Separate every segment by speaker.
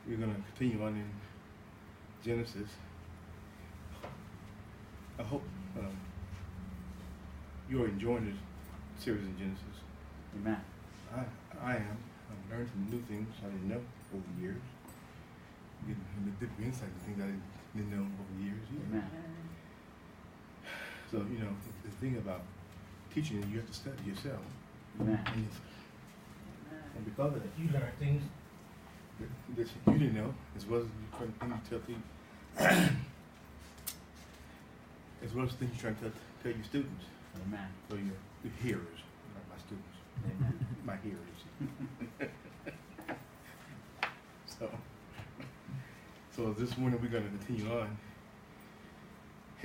Speaker 1: We're going to continue on in Genesis. I hope you're enjoying this series in Genesis.
Speaker 2: Amen.
Speaker 1: I am. I've learned some new things I didn't know over the years. Getting a different insight to things I didn't know over the years either.
Speaker 2: Amen.
Speaker 1: So, you know, the thing about teaching is you have to study yourself.
Speaker 2: Amen.
Speaker 1: And because of that, you learn things that you didn't know, as well as you're trying to tell people, as well as things you're trying to tell your students.
Speaker 2: Amen.
Speaker 1: So your hearers, not my students.
Speaker 2: Amen.
Speaker 1: My hearers. So this morning we're going to continue on,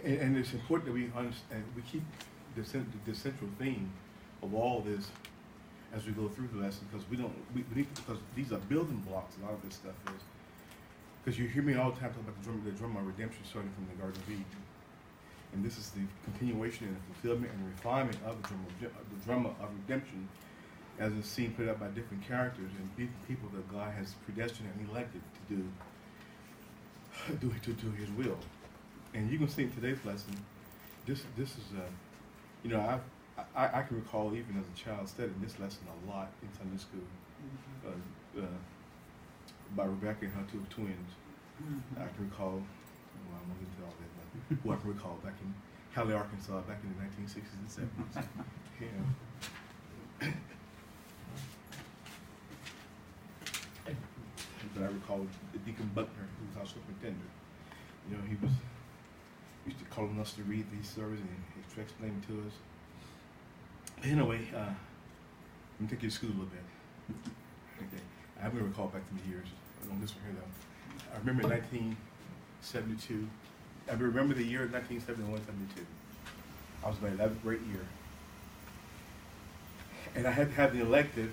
Speaker 1: and it's important that we understand, we keep the central theme of all this as we go through the lesson, because we need, because these are building blocks. A lot of this stuff is, because you hear me all the time talk about the drama of redemption starting from the Garden of Eden, and this is the continuation and the fulfillment and the refinement of the drama of redemption, as it's seen put up by different characters and people that God has predestined and elected to do His will. And you can see in today's lesson, this is you know, I can recall even as a child studying this lesson a lot in Sunday school by Rebecca and her two twins. I can recall, well, I won't get into all that, but who I can recall back in Halley, Arkansas, back in the 1960s and 70s. Yeah. But I recall Deacon Buckner, who was our superintendent. You know, he used to call on us to read these stories and to explain them to us. Anyway, let me take you to school a little bit. Okay, I'm going to recall back to the years on this one here though. I remember 1972. I remember the year 1971-72. I was in my 11th grade year, and I had to have the elective.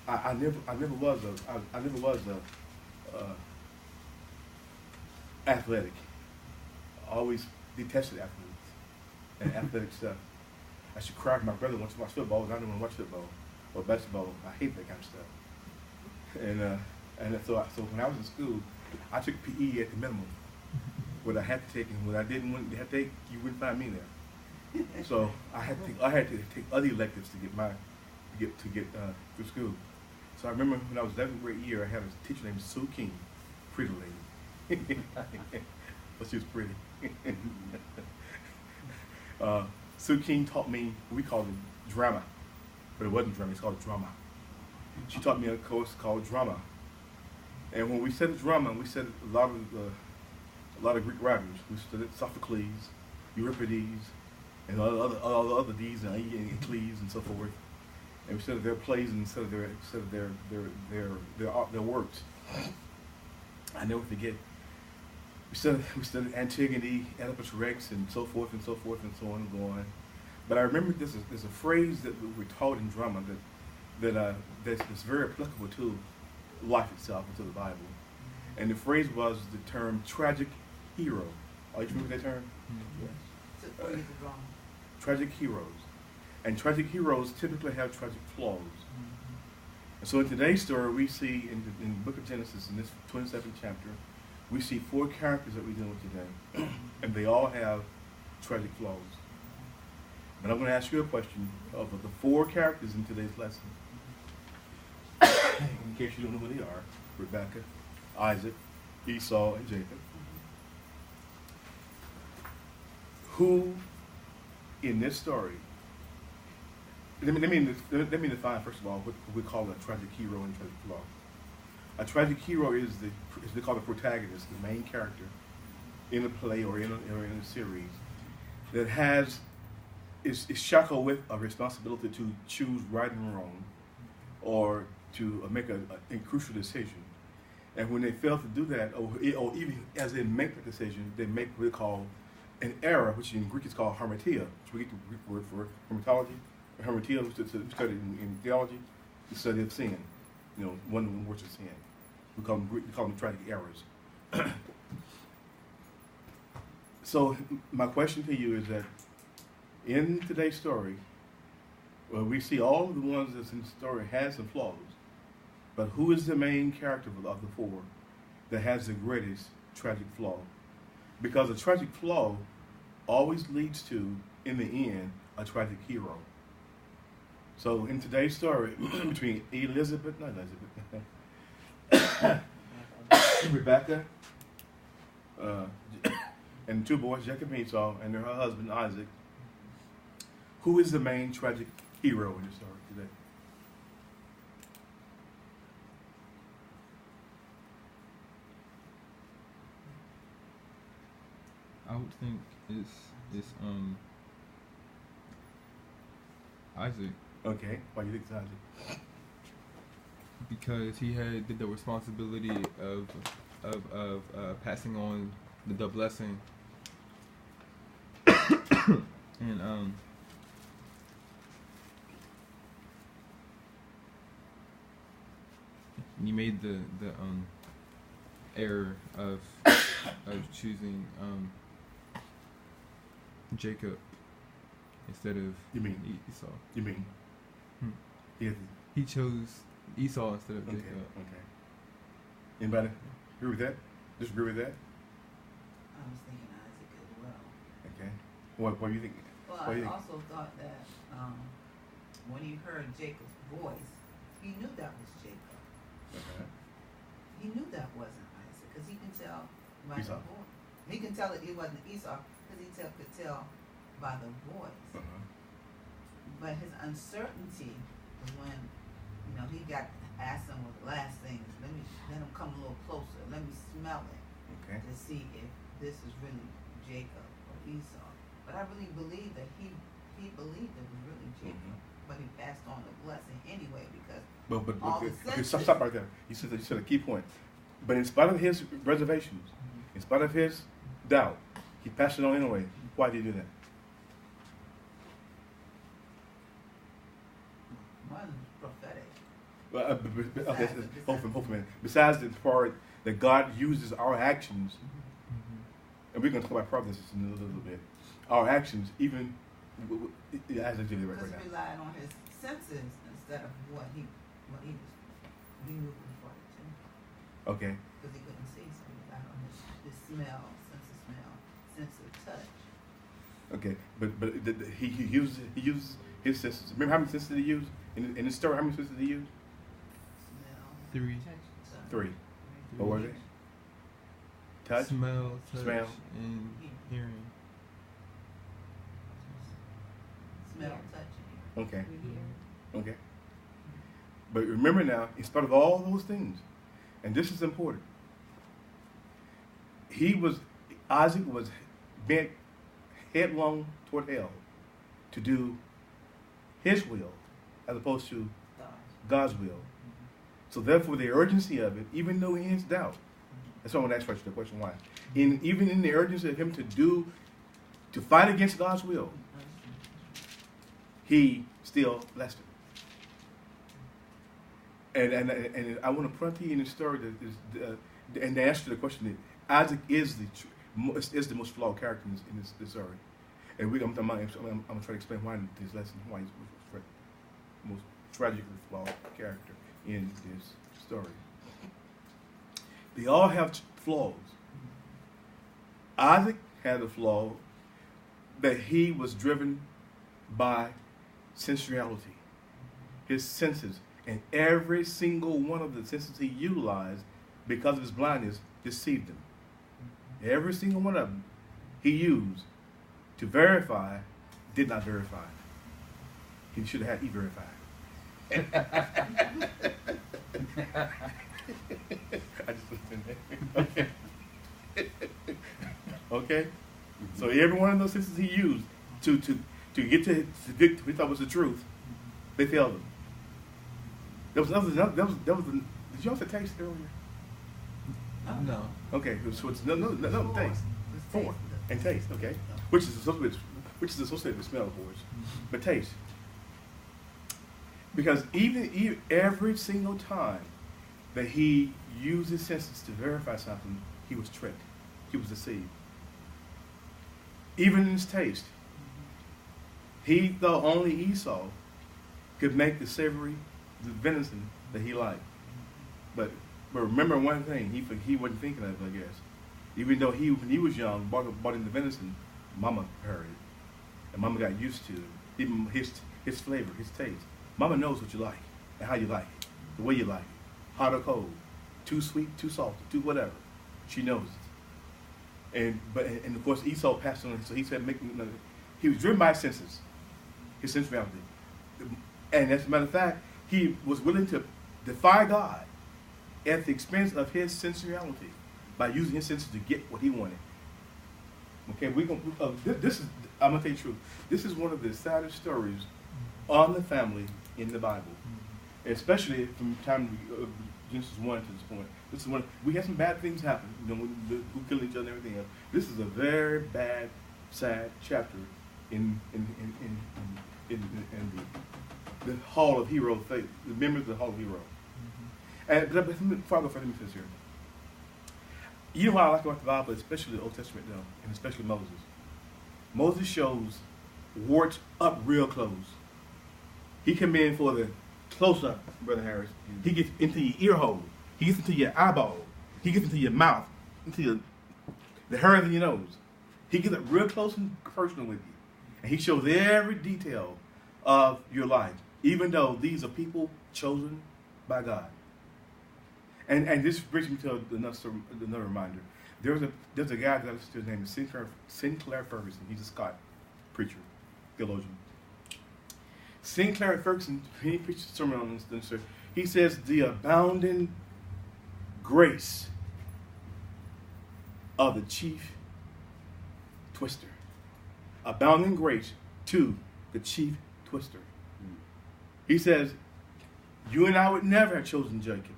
Speaker 1: I never was athletic. I always detested athletes and athletic stuff. I should cry if my brother wants to watch football, and I don't want to watch football or basketball. I hate that kind of stuff. And so when I was in school, I took PE at the minimum. What I had to take and what I didn't want to take, you wouldn't find me there. So I had to take other electives to get through school. So I remember when I was 11th grade year, I had a teacher named Sue King, pretty lady. But she was pretty. Sue King taught me, we called it drama, but it wasn't drama, it's called drama. She taught me a course called drama. And when we studied drama, we studied a lot of Greek writers. We studied Sophocles, Euripides, and all the other D's and Eccles and so forth. And we studied their plays and studied their works. I never forget. We studied Antigone, Oedipus Rex, and so forth and so forth and so on and so on. But I remember there's a phrase that we were taught in drama that's very applicable to life itself and to the Bible. And the phrase was the term tragic hero. Are you familiar with that term?
Speaker 3: Yes.
Speaker 1: Tragic heroes. And tragic heroes typically have tragic flaws. And so in today's story, we see in the book of Genesis, in this 27th chapter, we see 4 characters that we're dealing with today. And they all have tragic flaws. But I'm going to ask you a question of the 4 characters in today's lesson. In case you don't know who they are: Rebecca, Isaac, Esau, and Jacob. Who in this story, let me define first of all what we call a tragic hero and tragic flaw. A tragic hero is they call the protagonist, the main character in a play or in a series that is shackled with a responsibility to choose right and wrong, or to make a crucial decision. And when they fail to do that, or even as they make the decision, they make what we call an error, which in Greek is called hamartia, which we get the Greek word for hamartology. Hamartia, we study in theology, the study of sin. You know, one of the words of sin. We call them tragic errors. So my question to you is that in today's story, well, we see all of the ones that's in the story has some flaws, but who is the main character of the 4? that has the greatest tragic flaw. Because a tragic flaw always leads to, in the end, a tragic hero. So in today's story, between Rebecca, and two boys, Jacob and Esau, and her husband Isaac, who is the main tragic hero in the story today?
Speaker 2: I would think it's Isaac.
Speaker 1: Okay, why do you think it's Isaac?
Speaker 2: Because he had the responsibility of passing on the blessing, and he made the error of choosing Jacob instead of Esau.
Speaker 1: You mean?
Speaker 2: Hmm. He chose Esau instead of Jacob.
Speaker 1: Okay. Anybody agree with that? Disagree with that?
Speaker 3: I was thinking Isaac as well.
Speaker 1: Okay. What do you think?
Speaker 3: Well, I also thought that when he heard Jacob's voice, he knew that was Jacob.
Speaker 1: Okay.
Speaker 3: He knew that wasn't Isaac because he can tell by
Speaker 1: Esau.
Speaker 3: the voice. He can tell it wasn't Esau because he could tell by the voice.
Speaker 1: Uh-huh.
Speaker 3: But his uncertainty was when, he got asked him, well, the last thing is let him come a little closer. Let me smell it to see if this is really Jacob or Esau. But I really believe that he believed it was really Jacob. But he passed on the blessing anyway because
Speaker 1: stop right there. You said a key point. But in spite of his reservations, in spite of his doubt, he passed it on anyway. Why did he do that?
Speaker 3: One prophetic.
Speaker 1: Hopefully. Besides the part that God uses our actions, and we're going to talk about Proverbs in a little bit, our actions, even as I do right
Speaker 3: Because
Speaker 1: now.
Speaker 3: he relied on his senses instead of what he knew before too.
Speaker 1: Okay.
Speaker 3: Because he couldn't see, so he relied on his smell, sense of touch.
Speaker 1: Okay, but he uses his senses. Remember how many senses did he use in the story? How many senses did he use?
Speaker 3: Smell,
Speaker 2: 3.
Speaker 3: touch,
Speaker 1: 3. What was it? Touch,
Speaker 2: smell, and hearing.
Speaker 3: Smell, touch,
Speaker 1: Okay. Okay. But remember now, in spite of all those things, and this is important, Isaac was bent headlong toward hell to do his will as opposed to God's will. So therefore the urgency of it, even though in his doubt, that's why I want to ask the question why. Even in the urgency of him to fight against God's will, he still blessed him. And I want to point to you in the story and to answer the question that Isaac is the most flawed character in this story. And I'm going to try to explain why this lesson, why he's the most tragically flawed character in this story. They all have flaws. Isaac had a flaw that he was driven by sensuality, his senses, and every single one of the senses he utilized because of his blindness deceived him. Every single one of them he used to verify did not verify. He should have had E-verify. I just put it in there. Okay. Okay. So every one of those senses he used to get to what he thought was the truth, they failed him. Did you also taste earlier?
Speaker 2: No.
Speaker 1: Okay, so it's no taste. 4 and taste. Okay, which is associated with smell, of course, but taste. Because even every single time that he used his senses to verify something, he was tricked. He was deceived. Even in his taste, he thought only Esau could make the venison that he liked. But But remember one thing, he wasn't thinking of it, I guess. Even though when he was young, bought in the venison, Mama prepared it. And Mama got used to it. Even his flavor, his taste. Mama knows what you like and how you like it, the way you like it. Hot or cold, too sweet, too salty, too whatever. She knows it. And of course Esau passed on, so he said, he was driven by his senses, his sensuality. And as a matter of fact, he was willing to defy God at the expense of his sensuality by using his senses to get what he wanted. Okay, this is, I'm going to tell you the truth. This is one of the saddest stories on the family in the Bible. Especially from the time of Genesis 1 to this point. This is one, we had some bad things happen, who killed each other and everything else. This is a very bad, sad chapter in the Hall of Hero faith, the members of the Hall of Hero. And before I go further, let me finish here. You know what I like about the Bible, especially the Old Testament, though, and especially Moses. Moses shows warts up real close. He come in for the close-up, Brother Harris. He gets into your ear hole. He gets into your eyeball. He gets into your mouth, into the hairs of your nose. He gets up real close and personal with you. And he shows every detail of your life, even though these are people chosen by God. And this brings me to another reminder. There's a guy that his name is Sinclair Ferguson. He's a Scott preacher, theologian. Sinclair Ferguson, he preached a sermon on this. He says the abounding grace of the chief twister. Abounding grace to the chief twister. He says, you and I would never have chosen Jacob.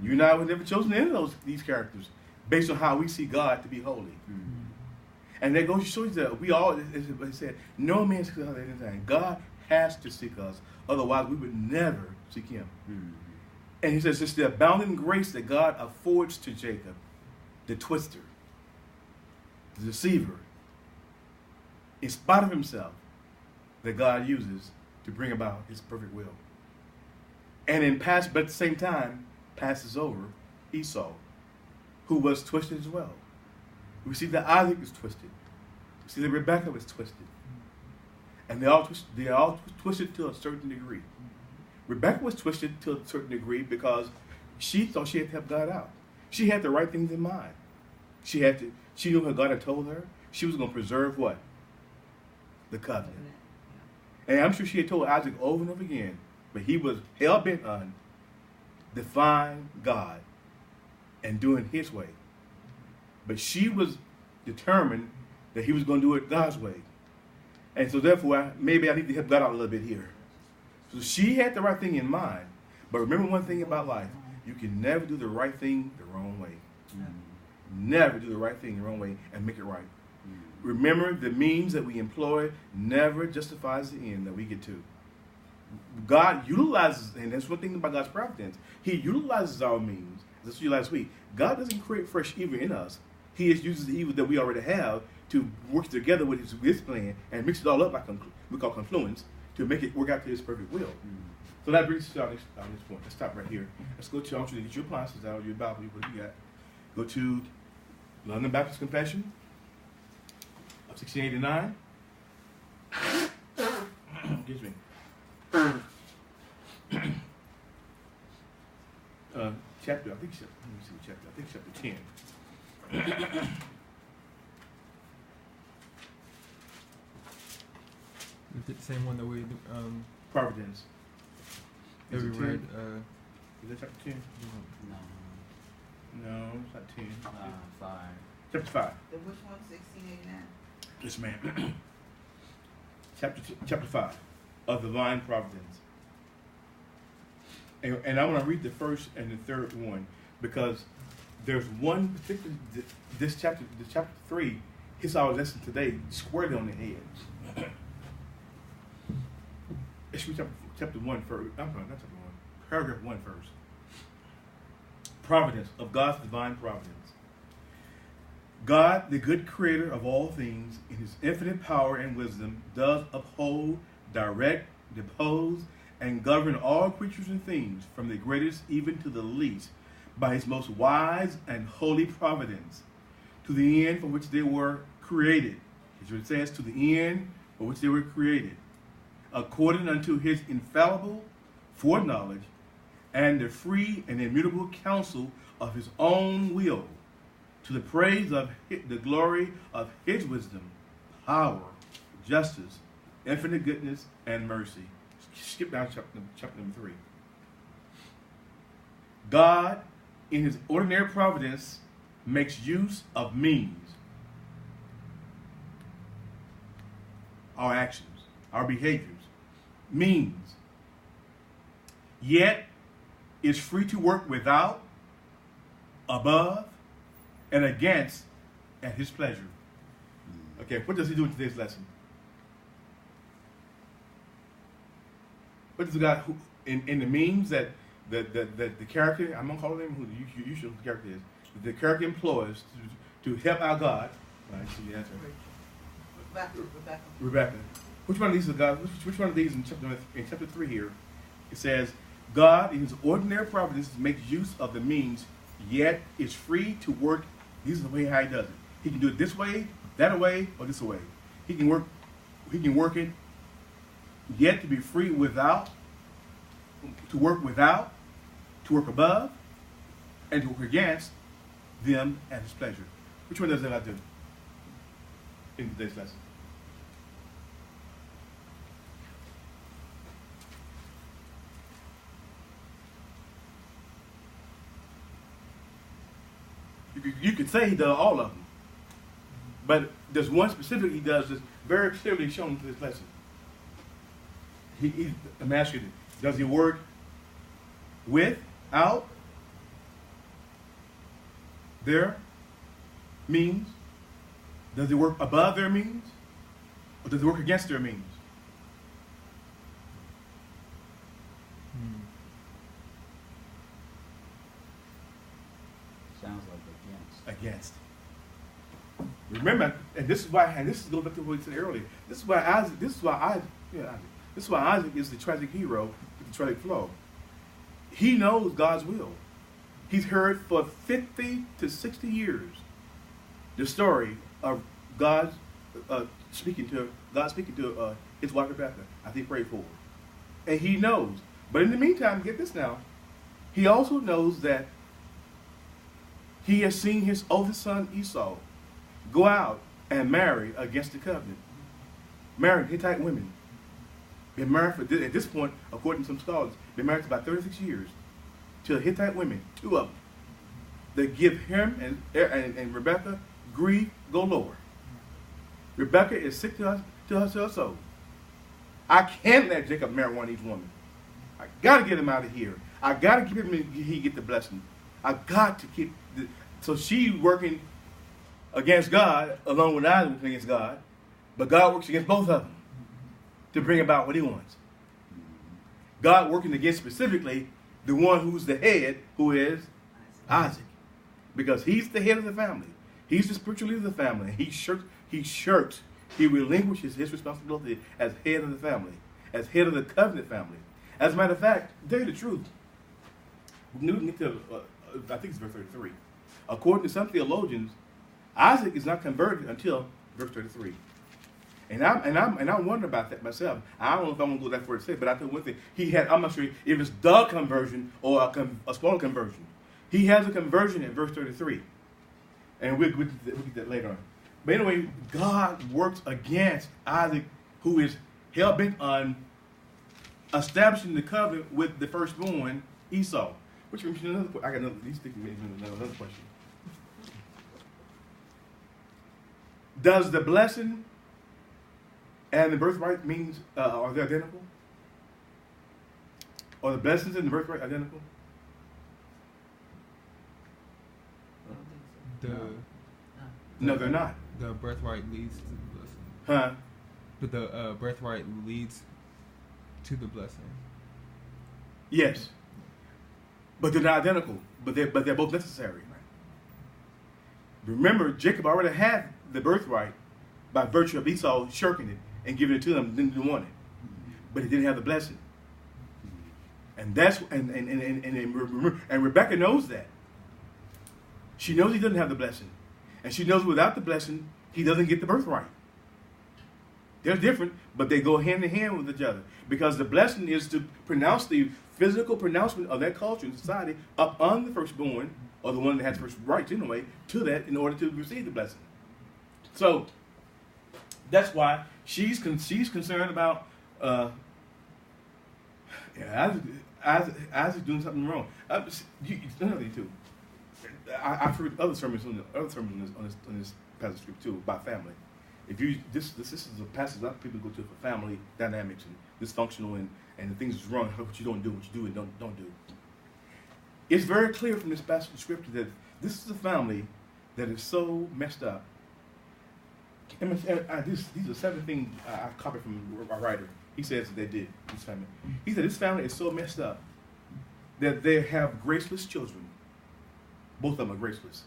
Speaker 1: You and I would never have chosen any of these characters based on how we see God to be holy. Mm-hmm. And that goes to show you that we all, as I said, no man seeks out anything. God has to seek us. Otherwise, we would never seek him. Mm-hmm. And he says it's the abounding grace that God affords to Jacob, the twister, the deceiver, in spite of himself, that God uses to bring about his perfect will. And but at the same time, passes over Esau, who was twisted as well. We see that Isaac is twisted. We see that Rebekah was twisted. And they all twisted to a certain degree. Rebekah was twisted to a certain degree because she thought she had to help God out. She had the right things in mind. She knew what God had told her. She was going to preserve what? The covenant. And I'm sure she had told Isaac over and over again, but he was hell-bent on defying God and doing his way. But she was determined that he was going to do it God's way. And so therefore, maybe I need to help God out a little bit here. So she had the right thing in mind. But remember one thing about life. You can never do the right thing the wrong way. Never do the right thing the wrong way and make it right. Remember, the means that we employ never justifies the end that we get to. God utilizes, and that's one thing about God's providence, he utilizes our means. As I said last week, God doesn't create fresh evil in us. He just uses the evil that we already have to work together with his plan and mix it all up like we call confluence to make it work out to his perfect will. So that brings us to our next point. Let's stop right here. Let's go to, I want you to get your appliances out of your Bible. What do you got? Go to London Baptist Confession of 1689. Excuse me. Chapter, let me see what chapter, I think chapter 10.
Speaker 2: Is it the same one that we
Speaker 1: Providence.
Speaker 2: that we read?
Speaker 1: Is that chapter 10? No, it's not 10.
Speaker 4: 5.
Speaker 1: Chapter 5.
Speaker 3: Which one, 1689?
Speaker 1: Yes, ma'am. Chapter 5 of Divine Providence. And I want to read the first and the third one because there's one particular, this chapter 3, hits our lesson today squarely on the head. Let's read chapter 1 first. I'm sorry, not chapter 1. Paragraph 1 first. Providence, of God's divine providence. God, the good creator of all things, in his infinite power and wisdom, does uphold, direct, depose, and govern all creatures and things, from the greatest even to the least, by his most wise and holy providence, to the end for which they were created. As it says, to the end for which they were created, according unto his infallible foreknowledge and the free and immutable counsel of his own will, to the praise of the glory of his wisdom, power, justice, infinite goodness, and mercy. Skip down to chapter number 3. God, in his ordinary providence, makes use of means, our actions, our behaviors, means, yet is free to work without, above, and against at his pleasure. Okay, what does he do in today's lesson? What does God who in the means that the character, I'm gonna call him who you should know the character is, the character employs to help our God. Right, see the answer. Rebecca. Which one of these is God? Which one of these in chapter 3 here? It says, God in his ordinary providence makes use of the means, yet is free to work. This is the way how he does it. He can do it this way, that way, or this way. He can work it, yet to be free without, to work above, and to work against them at his pleasure. Which one does that do in today's lesson? You could say he does all of them, but there's one specific he does that's very clearly shown in this lesson. I'm asking you, does he work without their means? Does he work above their means? Or does he work against their means?
Speaker 4: Sounds like
Speaker 1: against. Remember, and this goes back to what we said earlier. This is why Isaac is the tragic hero with the tragic flaw. He knows God's will. He's heard for 50 to 60 years the story of God speaking to his wife Rebecca after he prayed for her. And he knows. But in the meantime, get this now, he also knows that he has seen his oldest son Esau go out and marry against the covenant. Married Hittite women. Been married for, at this point, according to some scholars, been married for about 36 years to Hittite women, 2 of them. They give him and Rebecca grief galore. Rebecca is sick to her soul. I can't let Jacob marry one of these women. I got to get him out of here. I got to keep him he get the blessing. I got to keep. So she working against God along with Isaac working against God, but God works against both of them to bring about what he wants. God working against specifically the one who's the head, who is Isaac, because he's the head of the family. He's the spiritual leader of the family. He relinquishes his responsibility as head of the family, as head of the covenant family. As a matter of fact, to tell you the truth, I think it's verse 33. According to some theologians, Isaac is not converted until verse 33. And I wonder about that myself. I don't know if I want to go that far to say, but I tell you one thing. I'm not sure if it's the conversion or a small conversion. He has a conversion in verse 33. And we'll get that later on. But anyway, God works against Isaac, who is hell-bent on establishing the covenant with the firstborn, Esau. Which brings me to another question. I got another question. Does the blessing and the birthright means, are they identical? Are the blessings and the birthright identical? No, they're not.
Speaker 2: The birthright leads to the blessing.
Speaker 1: Huh?
Speaker 2: But the birthright leads to the blessing.
Speaker 1: Yes. But they're not identical. But they're both necessary. Remember, Jacob already had the birthright by virtue of Esau shirking it and giving it to him, didn't want it. But he didn't have the blessing. And that's and Rebecca knows that. She knows he doesn't have the blessing. And she knows without the blessing, he doesn't get the birthright. They're different, but they go hand in hand with each other. Because the blessing is to pronounce the physical pronouncement of that culture and society up on the firstborn, or the one that has first rights anyway, to that in order to receive the blessing. So that's why she's concerned about Isaac doing something wrong. Another thing too. I've heard other sermons on this passage of scripture too about family. If you this is a passage a lot of people go to for family dynamics and dysfunctional and the things that's wrong, what you don't do, what you do and don't do. It's very clear from this passage of scripture that this is a family that is so messed up. These are 7 things I copied from a writer. He says that they did this family. He said this family is so messed up that they have graceless children. Both of them are graceless.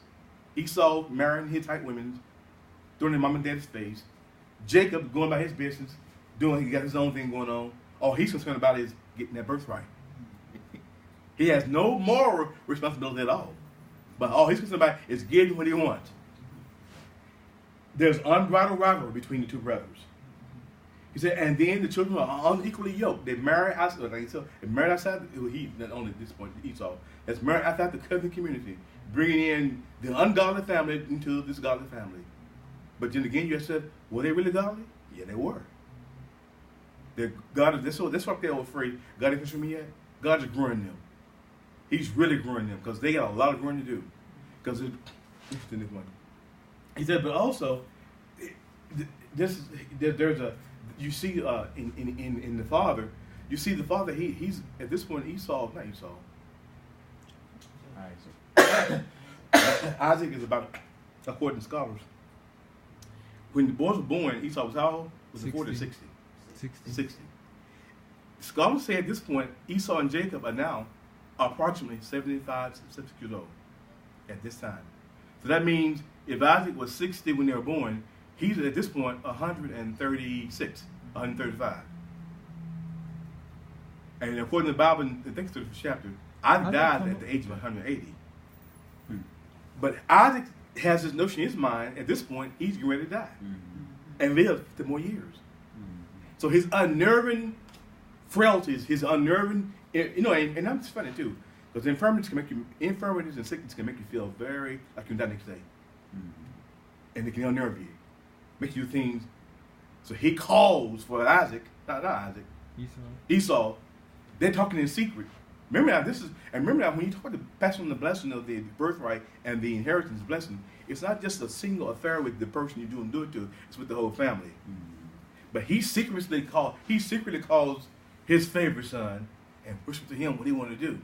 Speaker 1: Esau marrying Hittite women, throwing their mom and dad's face. Jacob going about his business, he got his own thing going on. All he's concerned about is getting that birthright. He has no moral responsibility at all. But all he's concerned about is getting what he wants. There's unbridled rivalry between the two brothers. He said, and then the children are unequally yoked. They marry outside, not only at this point, Esau, that's married outside the covenant community, bringing in the ungodly family into this godly family. But then again, you said, were they really godly? Yeah, they were. That's why they're afraid. God ain't from me yet. God is growing them. He's really growing them because they got a lot of growing to do. Because he said, but also, you see in the father, he's at this point Isaac is about, according to scholars, when the boys were born, Esau was how old? Was it 40 or 60? 60. Scholars say at this point, Esau and Jacob are now approximately 75, 70 years old at this time. So that means if Isaac was 60 when they were born, he's at this point 136, 135. And according to the Bible, in the 35th chapter, Isaac died at the age of 180. But Isaac has this notion in his mind, at this point, he's getting ready to die. And live 50 more years. So his unnerving frailties, his unnerving, and that's funny too, because infirmities and sickness can make you feel very like you're dying next day. And it can unnerve you, make you things. So he calls for Isaac, not Isaac, Esau. They're talking in secret. Remember now, when you talk to passing on the blessing of the birthright and the inheritance blessing, it's not just a single affair with the person you do it to, it's with the whole family. But he secretly calls his favorite son and whispers to him what he wanted to do.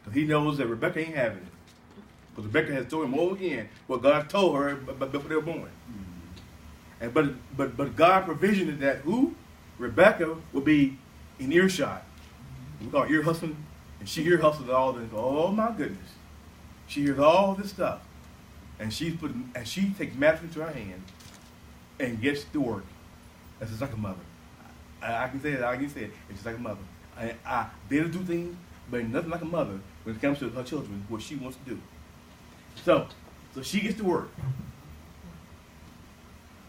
Speaker 1: Because he knows that Rebecca ain't having it. Because Rebecca has told him over again what God told her before they were born. And but God provisioned that Rebecca would be in earshot. We call ear hustling. And she ear hustles all this. Oh my goodness. She hears all this stuff. And she takes matters into her hand and gets to work. That's just like a mother. I can say it. It's just like a mother. They'll do things, but nothing like a mother when it comes to her children, what she wants to do. So she gets to work.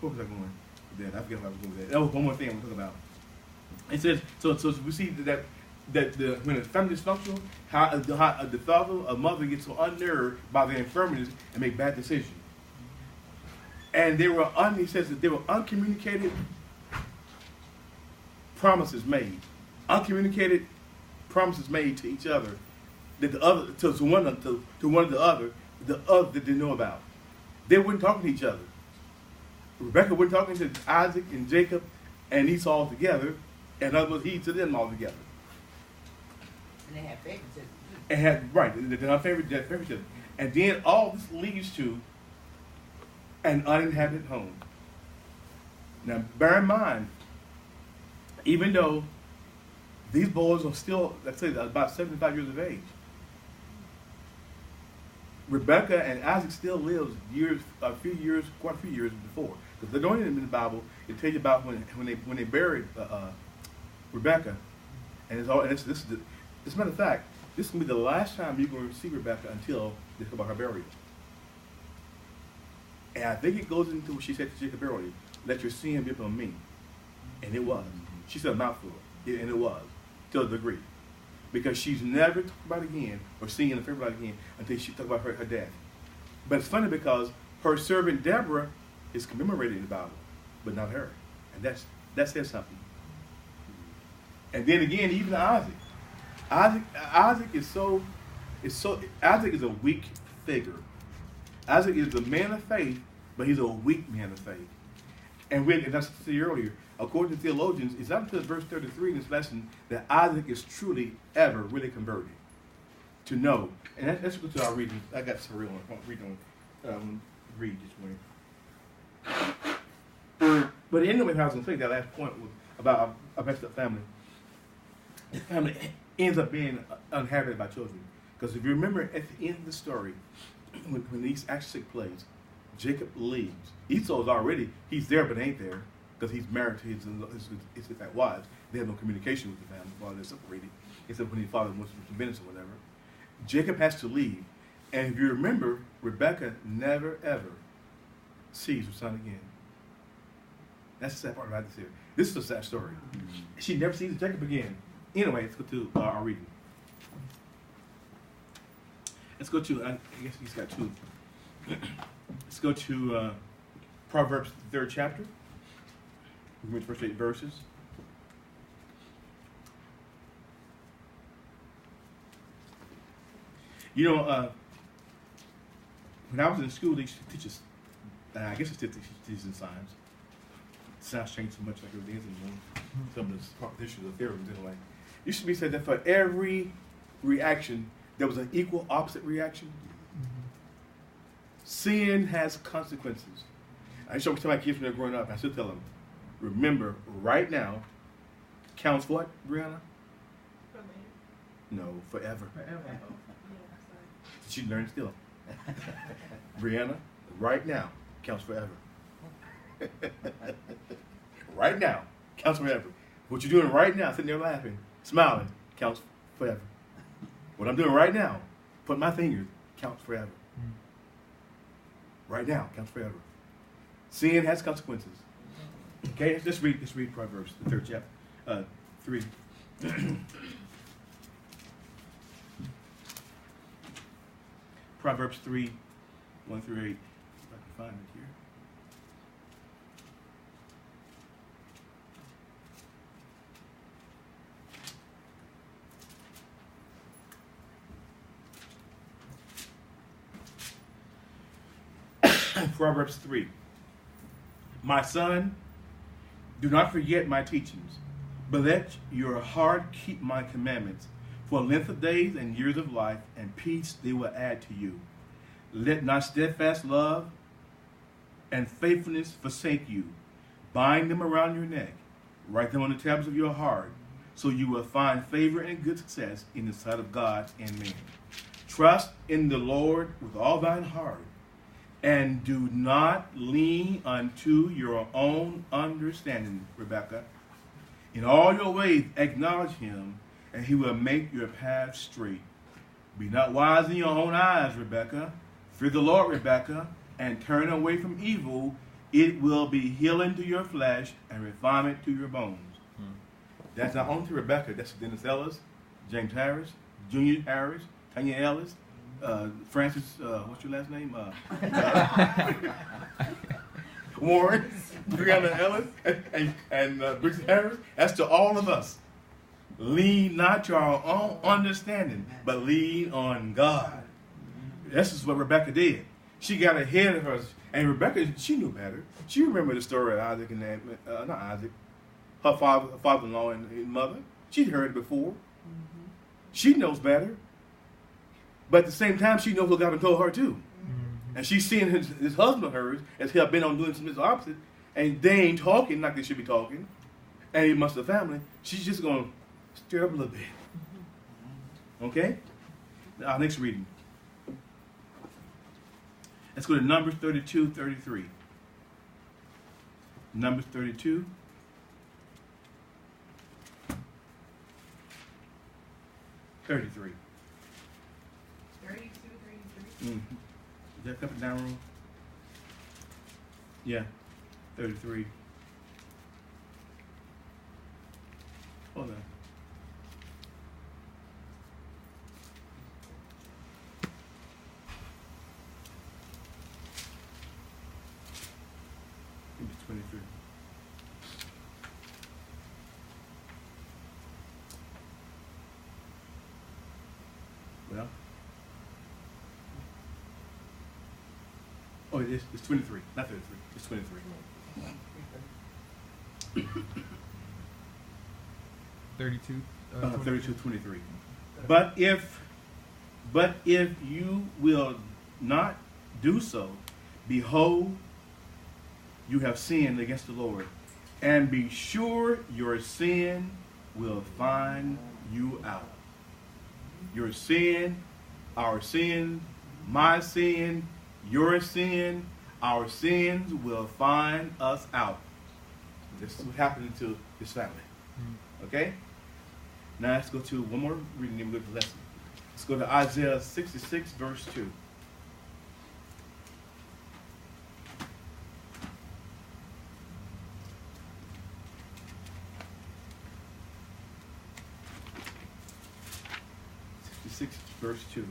Speaker 1: What was I going with that? I forget what I was going with that. That was one more thing I'm talking about. It says, so we see that when a family is dysfunctional, how the father or mother gets so unnerved by their infirmities and make bad decisions. And he says that there were uncommunicated promises made. Uncommunicated promises made to each other that the other to one of the other didn't know about. They weren't talking to each other. Rebecca wasn't talking to Isaac and Jacob and Esau together, and other he to them all together.
Speaker 3: And they had favoritism.
Speaker 1: They're not favoritism. And then all this leads to an uninhabited home. Now, bear in mind, even though these boys are still, let's say, about 75 years of age, Rebecca and Isaac still lives quite a few years before. Because they don't in the Bible, it tells you about when they buried Rebecca, and as a matter of fact, this is going to be the last time you're going to see Rebecca until they talk about her burial. And I think it goes into what she said to Jacob earlier, let your sin be upon me. And it was. She said a mouthful, and it was, to a degree. Because she's never talked about it again, or seen in the family about it again, until she talked about her death. But it's funny because her servant Deborah is commemorated in the Bible, but not her. And that says something. And then again, even Isaac. Isaac is Isaac is a weak figure. Isaac is a man of faith, but he's a weak man of faith. And as I said earlier, according to theologians, it's not until verse 33 in this lesson that Isaac is truly ever really converted. To know. And let's go to our reading. I got some real one. Read this way. But anyway, I was going to say that last point was about a messed up family. The family ends up being uninhabited by children. Because if you remember at the end of the story, when these actually take place, Jacob leaves. Esau's already, he's there but ain't there, because he's married to his wives. They have no communication with the family while they're separated, except when his father wants to Venice or whatever. Jacob has to leave. And if you remember, Rebecca never ever sees her son again. That's the sad part about this here. This is a sad story. She never sees Jacob again. Anyway, let's go to our reading. Let's go to, I guess he's got two. Let's go to Proverbs, the 3rd chapter. We read the first 8 verses. You know, when I was in school, they used to teach us, I guess it's still teaches in science. Science changed so much like everything is anymore. Some of the propositions of theorems anyway. It used to be said that for every reaction, there was an equal opposite reaction. Sin has consequences. I used to tell my kids when they're growing up, I still tell them, remember, right now, counts what, Brianna? No, forever. She learned still. Brianna, right now, counts forever. Right now, counts forever. What you're doing right now, sitting there laughing, smiling, counts forever. What I'm doing right now, put my fingers, counts forever. Right now, counts forever. Sin has consequences. Okay, let's read Proverbs, the 3rd chapter, 3. Proverbs 3, 1 through 8. If I can find it here. Proverbs 3. My son, do not forget my teachings, but let your heart keep my commandments. For length of days and years of life and peace they will add to you. Let not steadfast love and faithfulness forsake you. Bind them around your neck. Write them on the tablets of your heart, so you will find favor and good success in the sight of God and men. Trust in the Lord with all thine heart, and do not lean unto your own understanding, Rebecca. In all your ways acknowledge him, and he will make your path straight. Be not wise in your own eyes, Rebecca. Fear the Lord, Rebecca, and turn away from evil. It will be healing to your flesh and refinement to your bones. That's not only to Rebecca, that's to Dennis Ellis, James Harris, Junior Harris, Tanya Ellis, Francis, what's your last name? Warren, Brianna Ellis, and Briggs Harris. That's to all of us. Lean not to our own understanding, but lean on God. This is what Rebecca did. She got ahead of us. And Rebecca, she knew better. She remembered the story of Isaac and not Isaac, her father-in-law and mother. She'd heard it before. Mm-hmm. She knows better. But at the same time, she knows what God had told her too. Mm-hmm. And she's seeing his husband of hers as he had been on doing something opposite. And they ain't talking like they should be talking. And he must have family. She's just going to stir up a little bit. Okay? Our next reading. Let's go to Numbers 32, 33. Numbers 32. 33.
Speaker 4: 32, 33.
Speaker 1: Mm-hmm. Is that up and down room? Yeah, 33. Hold on. Maybe 23. Well. Oh, it's 23, not 33. It's 23.
Speaker 2: 32.
Speaker 1: 32, 23. But if you will not do so, behold, you have sinned against the Lord, and be sure your sin will find you out. Your sin, our sin, my sin, your sin, our sins will find us out. This is what happened to this family. Okay? Now let's go to one more reading, then we'll go to the lesson. Let's go to Isaiah 66, verse 2. Verse 2.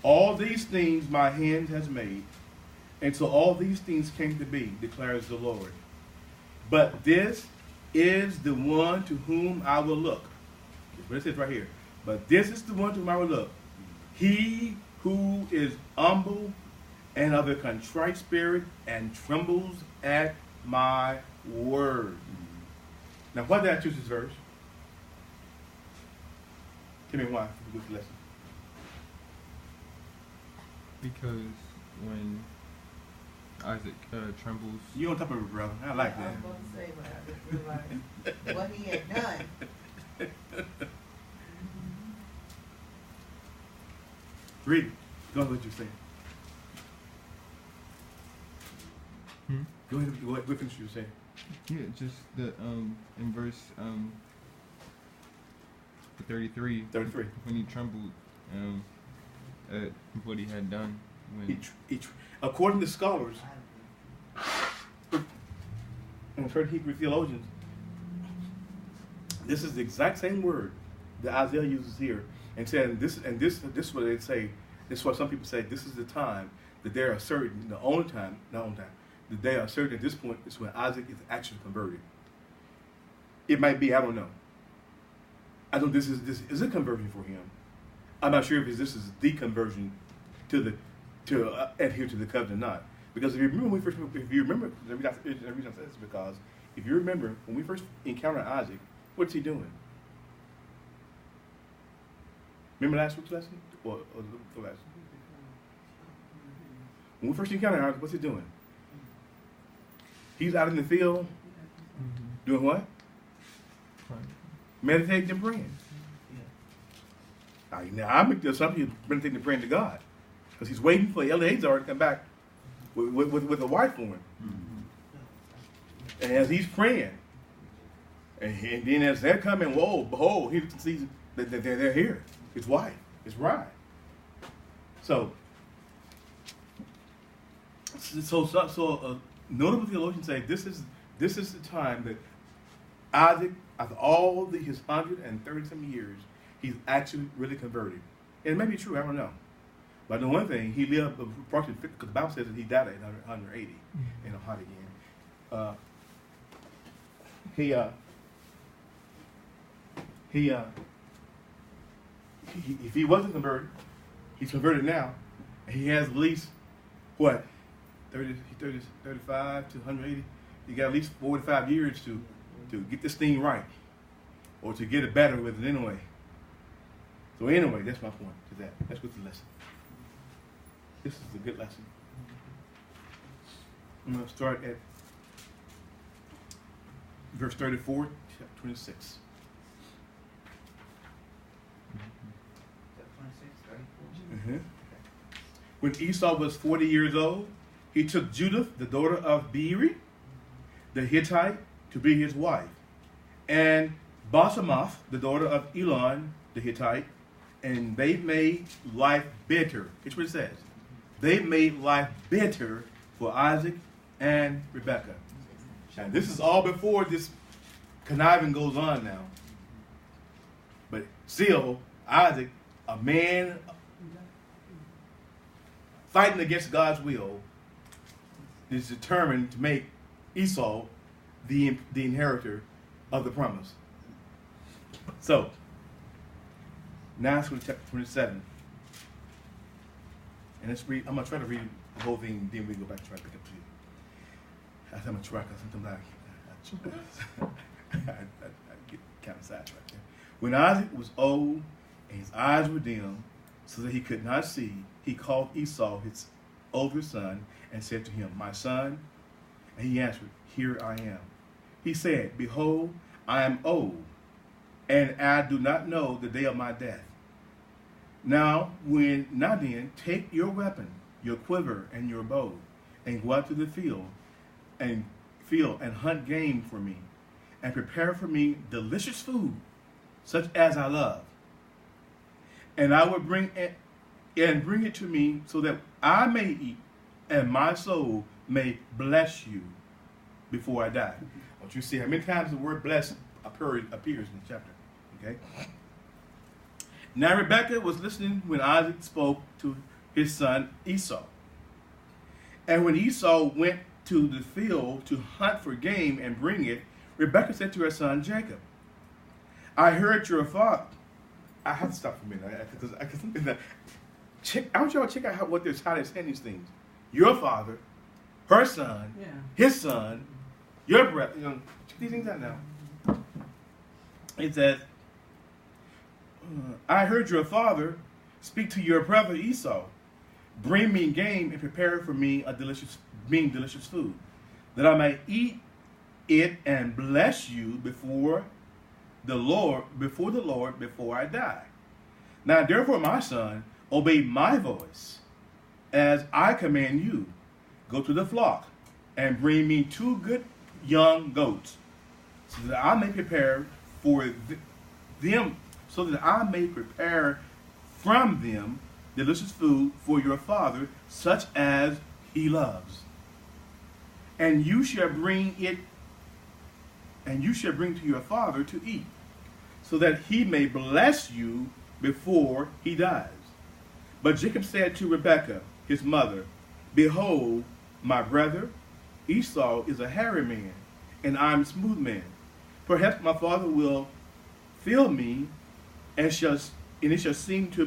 Speaker 1: All these things my hand has made, and so all these things came to be, declares the Lord. But this is the one to whom I will look. That's what it says right here. But this is the one to whom I will look. He who is humble and of a contrite spirit and trembles at my word. Now, why did I choose this verse? Tell me why. We go to the lesson.
Speaker 2: Because when Isaac trembles.
Speaker 1: You on top of it, brother. I like that.
Speaker 3: I was going to say, but I just realized what he had done.
Speaker 1: Read it. Go ahead with what you're saying. Go ahead with what you're saying.
Speaker 2: Yeah, just the in verse 33. 33. When he trembled at what he had done. When
Speaker 1: According to scholars and certain Hebrew theologians, this is the exact same word that Isaiah uses here, and saying this is what they say. This is what some people say. This is the time that they are certain, the only time, that they are certain at this point is when Isaac is actually converted. It might be, I don't know. I don't. This is a conversion for him. I'm not sure if this is the conversion to adhere to the covenant or not. Because if you remember the reason I say this is because if you remember when we first encountered Isaac, what's he doing? Remember last week's lesson or the last? When we first encountered Isaac, what's he doing? He's out in the field doing what? Meditating and praying. Now I make the assumption he's meditating and praying to God, because he's waiting for Eliezer to come back with a wife for him. And as he's praying, and then as they're coming, whoa, behold, he sees that they're here. His wife, his bride. So notable theologians say this is the time that Isaac, after all his 130-some years, he's actually really converted. And it may be true, I don't know. But the one thing, he lived approximately 50, because the Bible says that he died at 180 in a heart again. If he wasn't converted, he's converted now. And he has at least, what, 35 to 180? He got at least 45 years to get this thing right, or to get it better with it anyway. So anyway, that's my point to that. That's what's the lesson. This is a good lesson. I'm going to start at verse 34, chapter 26. 34. When Esau was 40 years old, he took Judith, the daughter of Beeri, the Hittite, to be his wife, and Basemath, the daughter of Elon, the Hittite, and they made life bitter. Here's what it says. They made life bitter for Isaac and Rebekah. And this is all before this conniving goes on now. But still, Isaac, a man fighting against God's will, is determined to make Esau the inheritor of the promise. So, now it's chapter 27. And let's read, I'm going to try to read the whole thing, then we go back and try to pick up to you. I think I'm a tracker, sometimes I get kind of sidetracked there. When Isaac was old and his eyes were dim, so that he could not see, he called Esau, his older son, and said to him, "My son." And he answered, "Here I am." He said, "Behold, I am old, and I do not know the day of my death. Now then, take your weapon, your quiver, and your bow, and go out to the field and hunt game for me, and prepare for me delicious food, such as I love. And I will bring it to me, so that I may eat, and my soul may bless you before I die." Don't you see how many times the word "bless" appears in the chapter? Okay. Now Rebekah was listening when Isaac spoke to his son Esau. And when Esau went to the field to hunt for game and bring it, Rebekah said to her son Jacob, "I heard your father." I have to stop for a minute because I want y'all to check out how they're saying these things. Your father, her son, his son, your brother. Check these things out now. It says, "I heard your father speak to your brother Esau. Bring me game and prepare for me delicious food, that I may eat it and bless you before the Lord before I die. Now therefore, my son, obey my voice as I command you. Go to the flock and bring me 2 good young goats, so that I may prepare from them delicious food for your father, such as he loves. And you shall bring to your father to eat, so that he may bless you before he dies." But Jacob said to Rebekah, his mother, "Behold, my brother Esau is a hairy man, and I am a smooth man. Perhaps my father will feel me, and it shall seem to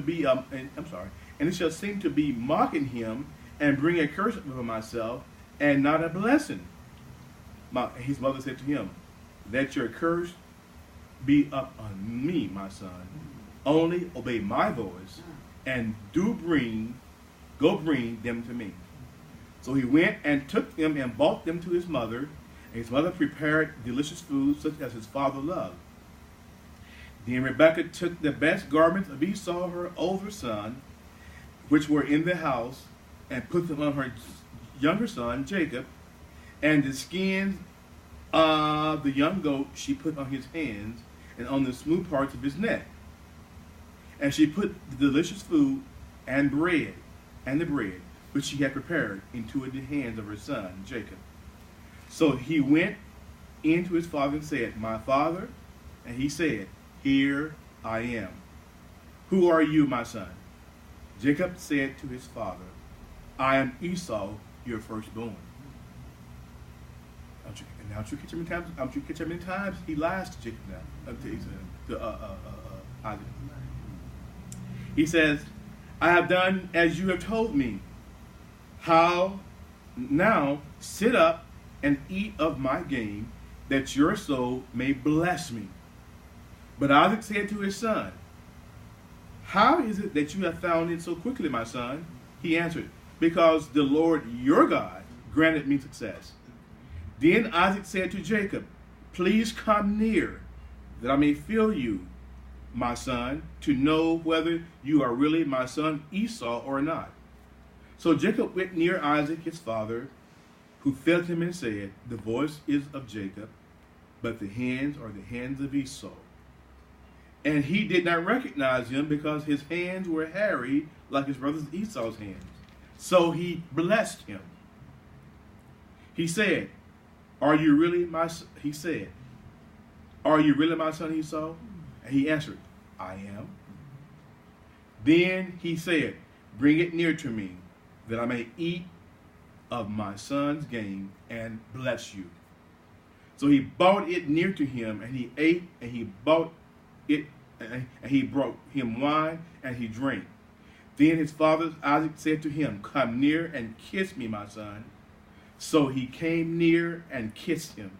Speaker 1: be mocking him, and bring a curse over myself, and not a blessing." His mother said to him, "Let your curse be up on me, my son. Only obey my voice, and go bring them to me." So he went and took them and brought them to his mother, and his mother prepared delicious food, such as his father loved. Then Rebekah took the best garments of Esau, her older son, which were in the house, and put them on her younger son, Jacob, and the skins of the young goat she put on his hands and on the smooth parts of his neck. And she put the delicious food and the bread, which she had prepared, into the hands of her son, Jacob. So he went in to his father and said, "My father?" And he said, "Here I am." "Who are you, my son?" Jacob said to his father, "I am Esau, your firstborn." Don't you catch how many times he lies to Jacob now? To Isaac. He says, "I have done as you have told me. How now sit up and eat of my game, that your soul may bless me." But Isaac said to his son, "How is it that you have found it so quickly, my son?" He answered, "Because the Lord your God granted me success." Then Isaac said to Jacob, "Please come near, that I may feel you, my son, to know whether you are really my son Esau or not." So Jacob went near Isaac his father, who felt him and said, "The voice is of Jacob, but the hands are the hands of Esau." And he did not recognize him because his hands were hairy like his brother Esau's hands. So he blessed him. He said, "Are you really my son?" He said, "Are you really my son Esau?" And he answered, "I am." Then he said, "Bring it near to me, that I may eat of my son's game and bless you." So he brought it near to him, and he ate, and he brought it, and he brought him wine, and he drank. Then his father Isaac said to him, "Come near and kiss me, my son." So he came near and kissed him.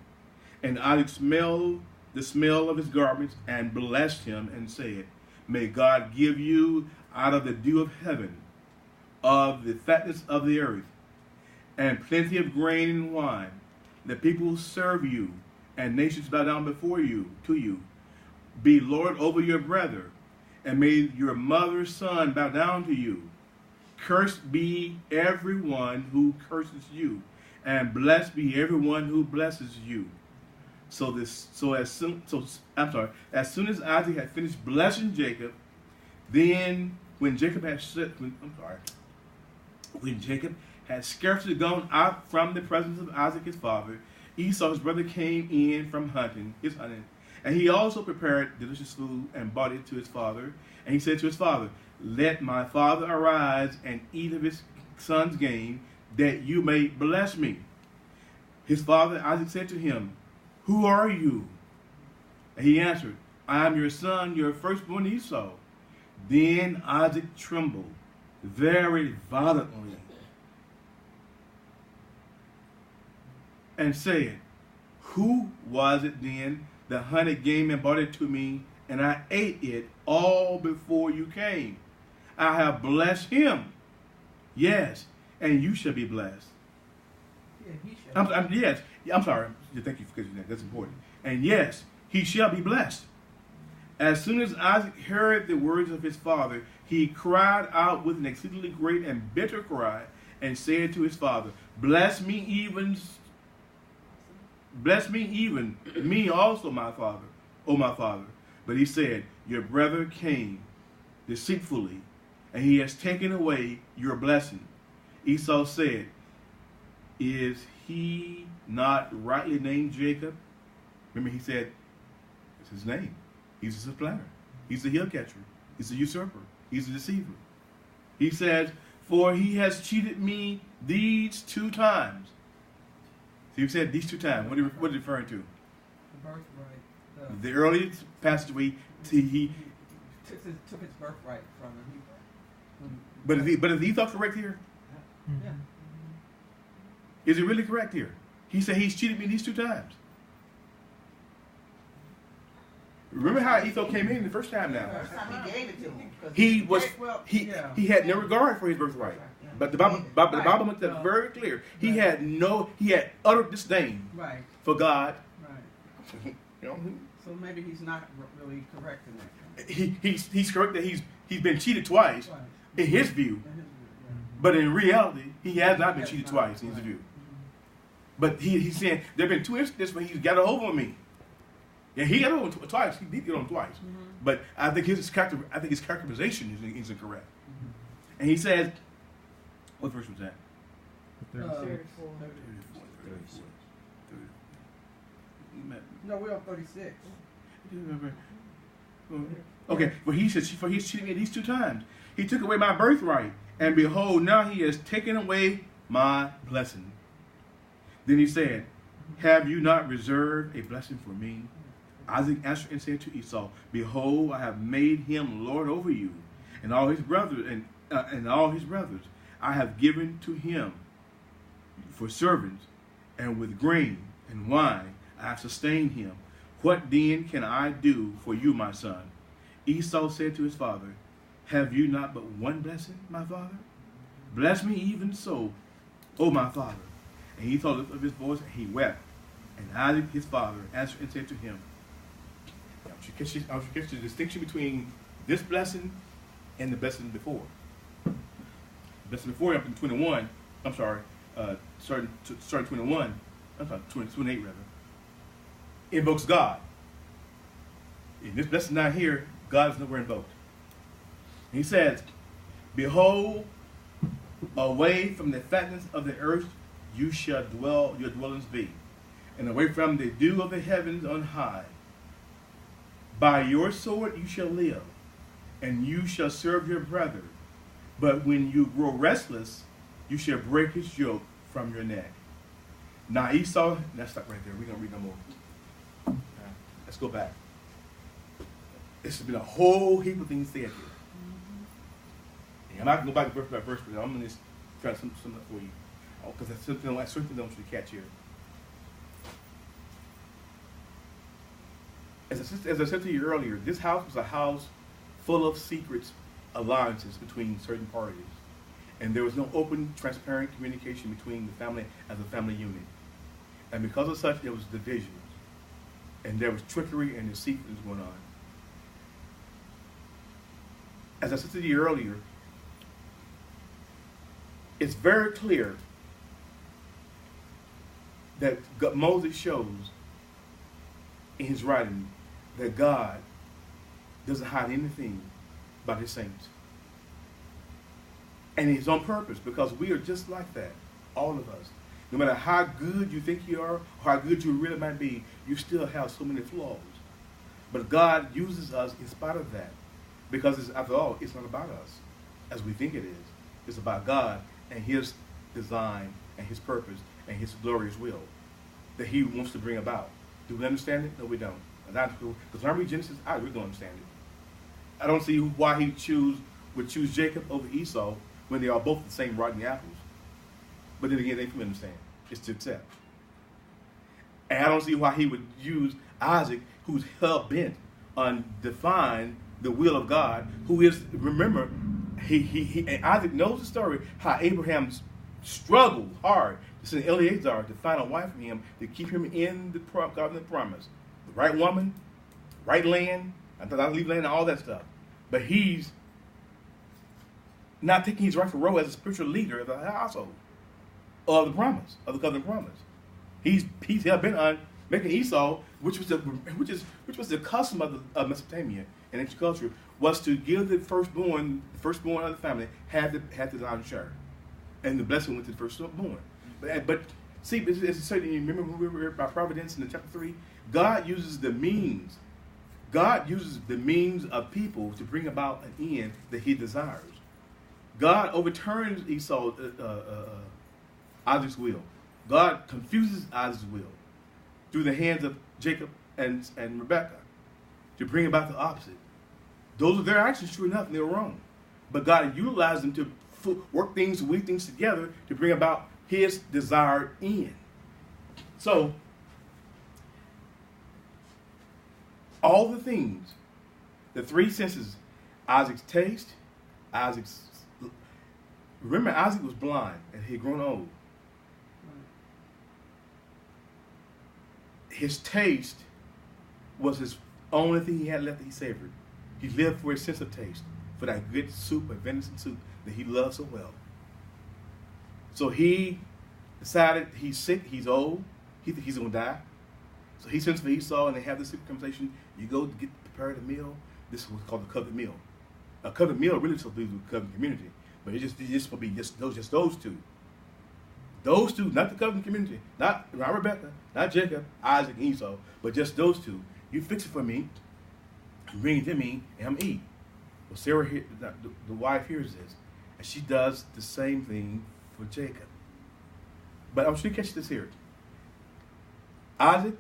Speaker 1: And Isaac smelled the smell of his garments and blessed him and said, "May God give you out of the dew of heaven, of the fatness of the earth, and plenty of grain and wine. The people serve you, and nations bow down before you, to you. Be Lord over your brother, and may your mother's son bow down to you. Cursed be everyone who curses you, and blessed be everyone who blesses you." As soon as Isaac had finished blessing Jacob, then when Jacob had scarcely gone out from the presence of Isaac his father, Esau his brother came in from hunting, and he also prepared delicious food and brought it to his father. And he said to his father, "Let my father arise and eat of his son's game, that you may bless me." His father Isaac said to him, "Who are you?" And he answered, "I am your son, your firstborn Esau." Then Isaac trembled very violently and said, "Who was it then that hunted game and brought it to me, and I ate it all before you came? I have blessed him. Yes, and you shall be blessed."
Speaker 3: Yeah, he shall.
Speaker 1: Yes, I'm sorry. Thank you for catching that. That's important. "And yes, he shall be blessed." As soon as Isaac heard the words of his father, he cried out with an exceedingly great and bitter cry, and said to his father, Bless me even me also, my father, O my father." But he said, "Your brother came deceitfully, and he has taken away your blessing." Esau said, "Is he not rightly named Jacob?" Remember, he said, it's his name. He's a supplanter. He's a heel catcher. He's a usurper. He's a deceiver. He says, "For he has cheated me these 2 times." So he said these 2 times. What are you referring to?
Speaker 4: The birthright.
Speaker 1: The early passage he
Speaker 4: took his birthright from him.
Speaker 1: But is Esau correct here?
Speaker 4: Yeah.
Speaker 1: Is it really correct here? He said he's cheated me these 2 times. Remember how Esau came in the first time now?
Speaker 3: First time he gave it to him.
Speaker 1: He had no regard for his birthright. But the Bible makes that very clear. He had utter disdain for God.
Speaker 4: Right.
Speaker 1: You know,
Speaker 4: So maybe he's not really correct in that.
Speaker 1: he's correct that he's been cheated twice in his view. But in reality, he has not been cheated twice in his view. But he's saying there have been 2 instances where he's got a hold on me. Yeah, he got on twice. He did get on twice. But I think his characterization is incorrect. And he says, what verse was that?
Speaker 4: 34. No, we're on 36.
Speaker 1: Okay, well he says, for he's cheated me these 2 times. He took away my birthright, and behold, now he has taken away my blessing. Then he said, "Have you not reserved a blessing for me?" Isaac answered and said to Esau, "Behold, I have made him lord over you, and all his brothers, and all his brothers I have given to him for servants, and with grain and wine I have sustained him. What then can I do for you, my son?" Esau said to his father, "Have you not but one blessing, my father? Bless me even so, O my father." And he lifted up his voice, and he wept. And Isaac his father answered and said to him, I want you to catch the distinction between this blessing and the blessing before. The blessing before up in 21, I'm sorry, starting 21, I'm sorry, 28 rather, invokes God. In this lesson not here, God is nowhere invoked. He says, behold, away from the fatness of the earth you shall dwell, your dwellings be, and away from the dew of the heavens on high. By your sword you shall live, and you shall serve your brother. But when you grow restless, you shall break his yoke from your neck. Now Esau, let's stop right there. We're going to read no more. Let's go back. This has been a whole heap of things said here. And I'm not going to go back verse by verse, but I'm going to try to sum it up for you. Because I certainly don't want you to catch here. As I said to you earlier, this house was a house full of secrets, alliances between certain parties. And there was no open, transparent communication between the family as a family unit. And because of such, there was divisions. And there was trickery and deceit that was going on. As I said to you earlier, it's very clear that Moses shows in his writing that God doesn't hide anything about his saints. And it's on purpose, because we are just like that, all of us. No matter how good you think you are, or how good you really might be, you still have so many flaws. But God uses us in spite of that, because after all, it's not about us as we think it is. It's about God and his design and his purpose and his glorious will that he wants to bring about. Do we understand it? No, we don't. Because when I read Genesis, I really don't understand it. I don't see why he would choose Jacob over Esau when they are both the same rotten apples. But then again, they can understand. It's to accept. And I don't see why he would use Isaac, who's hell-bent on defying the will of God, who is, remember, and Isaac knows the story, how Abraham struggled hard to send Eliezer to find a wife for him to keep him in the covenant promise. The right woman, the right land, I thought I'd leave land and all that stuff. But he's not taking his rightful role as a spiritual leader of the household of the promise, of the covenant promise. He's hell-bent on making Esau, which was the custom of Mesopotamia and ancient culture, was to give the firstborn of the family had the lion's share, and the blessing went to the firstborn. But see, it's certain. You remember when we were by providence in chapter 3, God uses the means. God uses the means of people to bring about an end that he desires. God overturns Isaac's will. God confuses Isaac's will through the hands of Jacob and Rebekah to bring about the opposite. Those are their actions, true enough, and they were wrong. But God utilized them to work things, weave things together to bring about his desired end. So, all the things, the three senses, Isaac's taste, remember Isaac was blind and he had grown old. His taste was his only thing he had left that he savored. He lived for his sense of taste, for that good soup, a venison soup that he loved so well. So he decided he's sick, he's old, he thinks he's going to die. So he sends for Esau and they have this conversation. You go to prepare the meal. This is what's called the covenant meal. A covenant meal really supposed to be the covenant community, but it's just will be just those two. Those two, not the covenant community, not Rebekah, not Jacob, Isaac, and Esau, but just those two. You fix it for me, you bring it to me, and I'm eat. Well, Sarah, the wife, hears this, and she does the same thing for Jacob. But I want you to catch this here. Isaac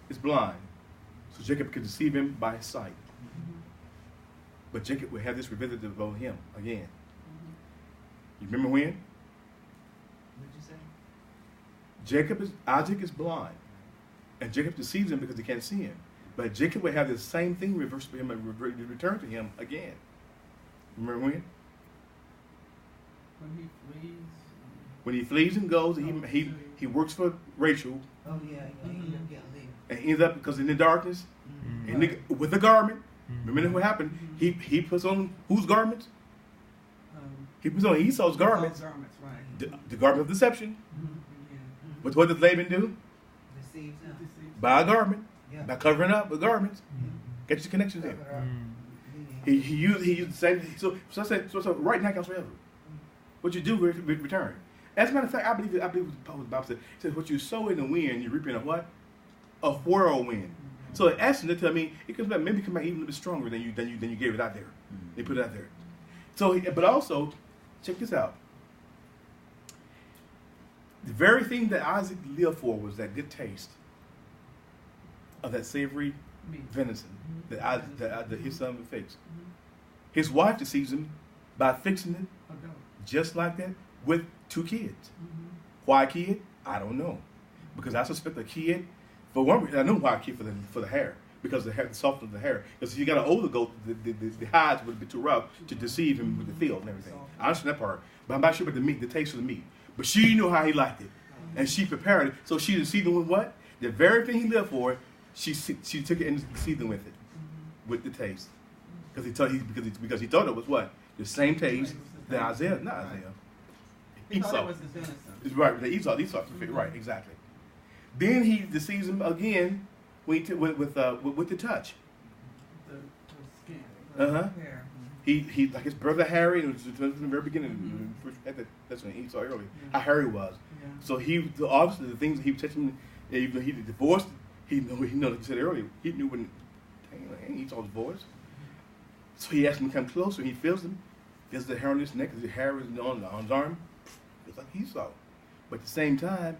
Speaker 1: is blind, so Jacob could deceive him by his sight. But Jacob will have this revisited on him again. You remember when? Isaac is blind, and Jacob deceives him because he can't see him. But Jacob will have the same thing reversed for him and return to him again. Remember when?
Speaker 4: When he flees.
Speaker 1: When he flees and goes, he works for Rachel.
Speaker 3: Oh yeah, he ended up getting leave.
Speaker 1: And ends up because in the darkness, with a garment. Remember what happened? He puts on whose garments? He puts on Esau's garments.
Speaker 4: Right.
Speaker 1: The garment of deception. But what does Laban do?
Speaker 3: Deceives him.
Speaker 1: Buy a garment.
Speaker 3: Yeah.
Speaker 1: By covering up with garments. Get your connections in. He used the same. So I said, so right now counts forever. What you do, return. As a matter of fact, I believe what the Bible said. It says, what you sow in the wind, you reap in a what? A whirlwind. So in essence, they tell me it comes back, maybe come back even a little bit stronger than you gave it out there. They put it out there. So, but also, check this out. The very thing that Isaac lived for was that good taste of that savory venison that his son would fix. His wife deceives him by fixing it just like that with 2 kids. Why a kid? I don't know. Because I suspect a kid, for one reason, I know why a kid for the hair. Because the softness of the hair. Because if you got an older goat, the hides would be too rough to deceive him with the field and everything. I understand that part. But I'm not sure about the meat, the taste of the meat. But she knew how he liked it. And she prepared it. So she deceived him with what? The very thing he lived for, she took it and deceived him with it. With the taste. Because he thought it was what? The same taste that Isaiah, not Isaiah.
Speaker 4: He thought it was the venison.
Speaker 1: Right, the Esau, right, exactly. Then he deceives him again with the touch.
Speaker 4: The skin.
Speaker 1: Hair. He like his brother Harry, it was from the very beginning. That's when Esau early. How Harry was. Yeah. So he obviously the things that he was touching, even he divorced. He know like you said earlier. He knew when Esau's divorced. So he asked him to come closer. He feels him. Feels the hair on his neck. The hair is on his arm. It's like Esau. But at the same time,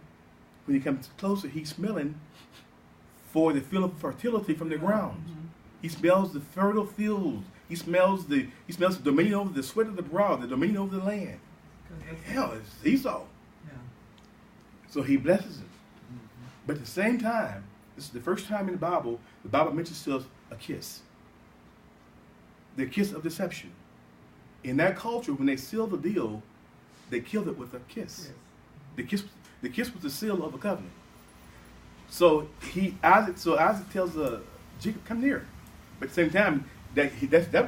Speaker 1: when he comes closer, he's smelling for the feel of fertility from the ground. He smells the fertile fields. He smells the dominion over the sweat of the brow, the dominion over the land. Hell, it's Esau. Yeah. So he blesses him. But at the same time, this is the first time in the Bible mentions to us a kiss. The kiss of deception. In that culture, when they sealed the deal, they killed it with a kiss. Yes. The kiss was the seal of a covenant. So Isaac tells Jacob, come near. But at the same time, that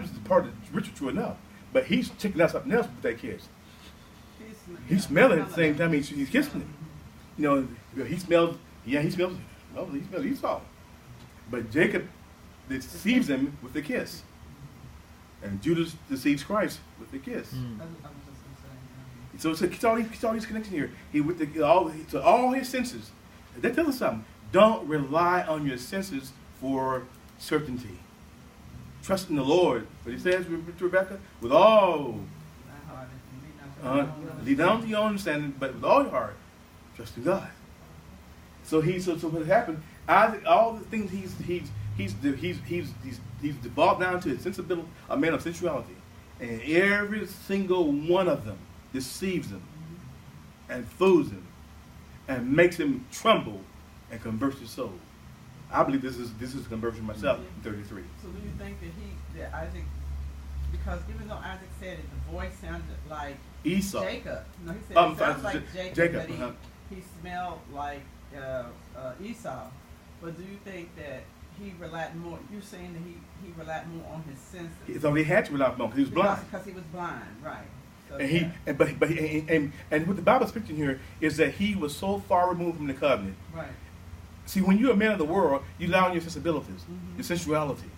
Speaker 1: was the part of the ritual true enough. But he's checking out something else with that kiss. He's smelling it at the same time he's kissing it. You know, he smells Esau. But Jacob deceives him with the kiss. And Judas deceives Christ with the kiss. So it's all these connections here. He with all his senses. That tells us something. Don't rely on your senses for certainty. Trust in the Lord. But he says to Rebecca, with all, lead down to your understanding, but with all your heart, trust in God. So what happened? Isaac, all the things he's devolved down to his sensibility, a man of sensuality, and every single one of them deceives him and fools him and makes him tremble and converts his soul. I believe this is conversion myself in 33.
Speaker 4: So do you think that Isaac, because even though Isaac said it, the voice sounded like
Speaker 1: Esau.
Speaker 4: Jacob. No, he said it sounds like Jacob, but he smelled like Esau. But do you think that he relied more? You're saying that he relied more on his senses.
Speaker 1: So he had to rely more because he was blind.
Speaker 4: Because he was blind, right? So
Speaker 1: and what the Bible is picturing here is that he was so far removed from the covenant.
Speaker 4: Right.
Speaker 1: See, when you're a man of the world, you rely on your sensibilities, your sensuality,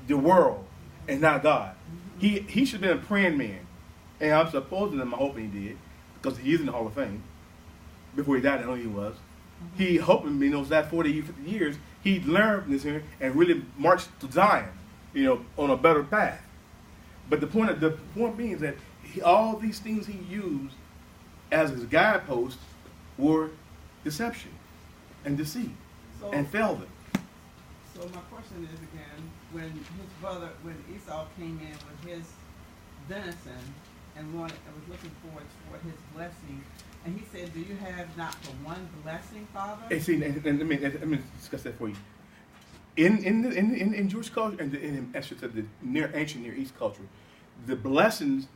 Speaker 1: the world, and not God. He should have been a praying man, and I'm supposing I'm hoping he did, because he is in the Hall of Fame. Before he died, I know he was. He hoping, that 40, 50 years, he learned from this here and really marched to Zion, on a better path. But the point being is that all these things he used as his guideposts were deception and deceit and failed him.
Speaker 4: So my question is again, when Esau came in with his venison and was looking forward toward his blessing, and he said, "Do you have not for one blessing, Father?" And see,
Speaker 1: and let me discuss that for you. In Jewish culture and in the ancient Near East culture, the blessings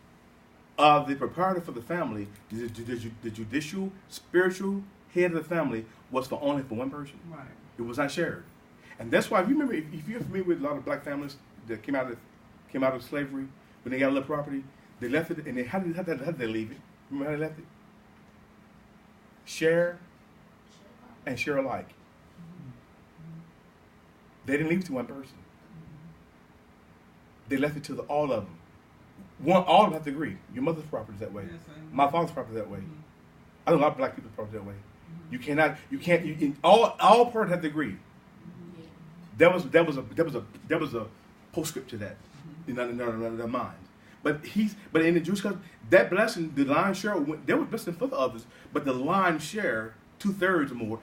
Speaker 1: of the proprietor for the family, the judicial, spiritual head of the family, was only for one person.
Speaker 4: Right.
Speaker 1: It was not shared, and that's why if you're familiar with a lot of black families that came out of slavery, when they got a little property, they left it, and how did they leave it? Remember how they left it? Share and share alike. They didn't leave it to one person. they left it to all of them. All of them have to agree. Your mother's property is that way.
Speaker 4: Yes,
Speaker 1: My father's property is that way.
Speaker 4: Mm-hmm.
Speaker 1: I know a lot of black people's property that way. All parties have to agree. That was a postscript to that in their mind. But in the Jewish culture, that blessing, the lion's share there was blessing for the others, but the lion's share, 2/3 or more,